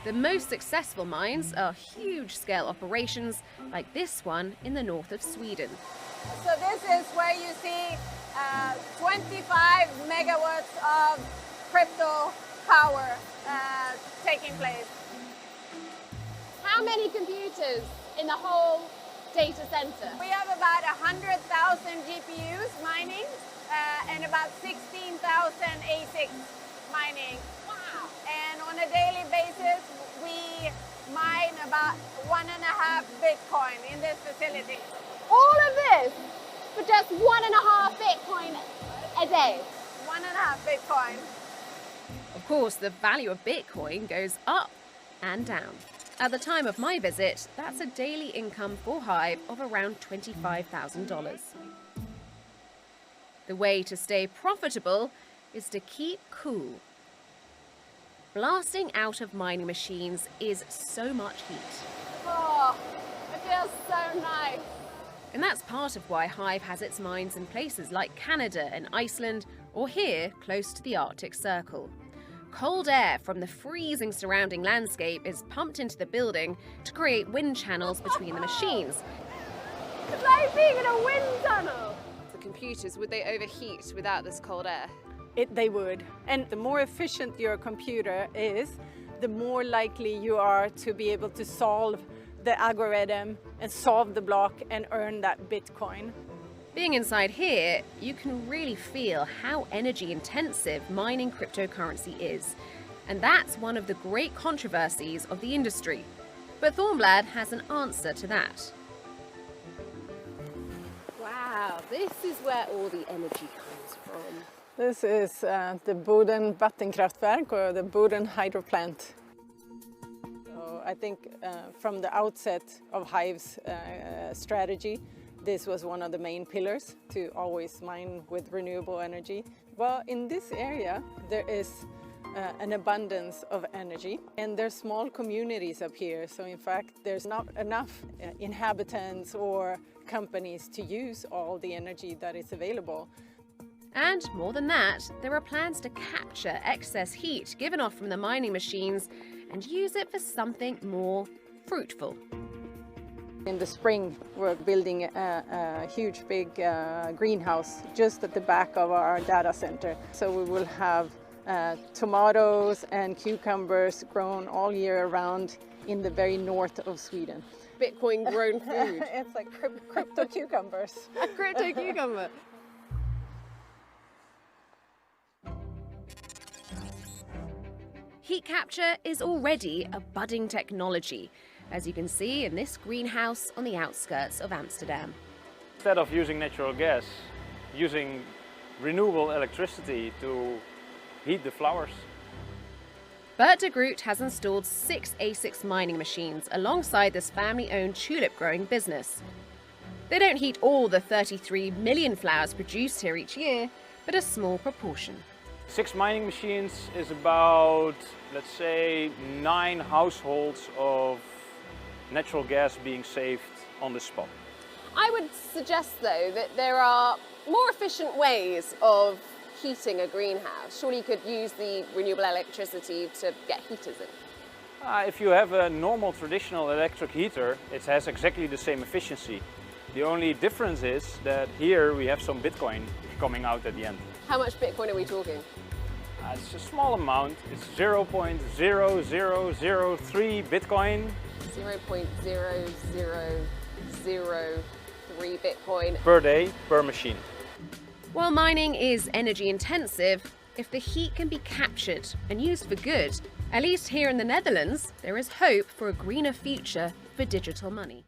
The most successful mines are huge-scale operations like this one in the north of Sweden. So this is where you see 25 megawatts of crypto power taking place. How many computers in the whole data center? We have about 100,000 GPUs mining and about 16,000 ASICs mining. Wow. And on a daily basis, we mine about 1.5 Bitcoin in this facility. All of this for just 1.5 Bitcoin a day. 1.5 Bitcoin. Of course, the value of Bitcoin goes up and down. At the time of my visit, that's a daily income for Hive of around $25,000. The way to stay profitable is to keep cool. Blasting out of mining machines is so much heat. Oh, it feels so nice. And that's part of why Hive has its mines in places like Canada and Iceland, or here, close to the Arctic Circle. Cold air from the freezing surrounding landscape is pumped into the building to create wind channels between the machines. It's like being in a wind tunnel. The computers, would they overheat without this cold air? They would. And the more efficient your computer is, the more likely you are to be able to solve the algorithm and solve the block and earn that Bitcoin. Being inside here, you can really feel how energy intensive mining cryptocurrency is. And that's one of the great controversies of the industry. But Thornblad has an answer to that. Wow, this is where all the energy comes from. This is the Boden vattenkraftverk, or the Boden hydro plant. So I think from the outset of Hive's strategy, this was one of the main pillars, to always mine with renewable energy. Well, in this area, there is an abundance of energy, and there's small communities up here. So in fact, there's not enough inhabitants or companies to use all the energy that is available. And more than that, there are plans to capture excess heat given off from the mining machines and use it for something more fruitful. In the spring, we're building a huge, big greenhouse just at the back of our data center. So we will have tomatoes and cucumbers grown all year round in the very north of Sweden. Bitcoin grown food. It's like crypto cucumbers. A crypto cucumber. Heat capture is already a budding technology, as you can see in this greenhouse on the outskirts of Amsterdam. Instead of using natural gas, using renewable electricity to heat the flowers. Bert de Groot has installed 6 ASICs mining machines alongside this family-owned tulip-growing business. They don't heat all the 33 million flowers produced here each year, but a small proportion. 6 mining machines is about, let's say, 9 households of natural gas being saved on the spot. I would suggest, though, that there are more efficient ways of heating a greenhouse. Surely you could use the renewable electricity to get heaters in. If you have a normal traditional electric heater, it has exactly the same efficiency. The only difference is that here we have some Bitcoin coming out at the end. How much Bitcoin are we talking? It's a small amount. It's 0.0003 Bitcoin. 0.0003 Bitcoin Per day, per machine. While mining is energy intensive, if the heat can be captured and used for good, at least here in the Netherlands, there is hope for a greener future for digital money.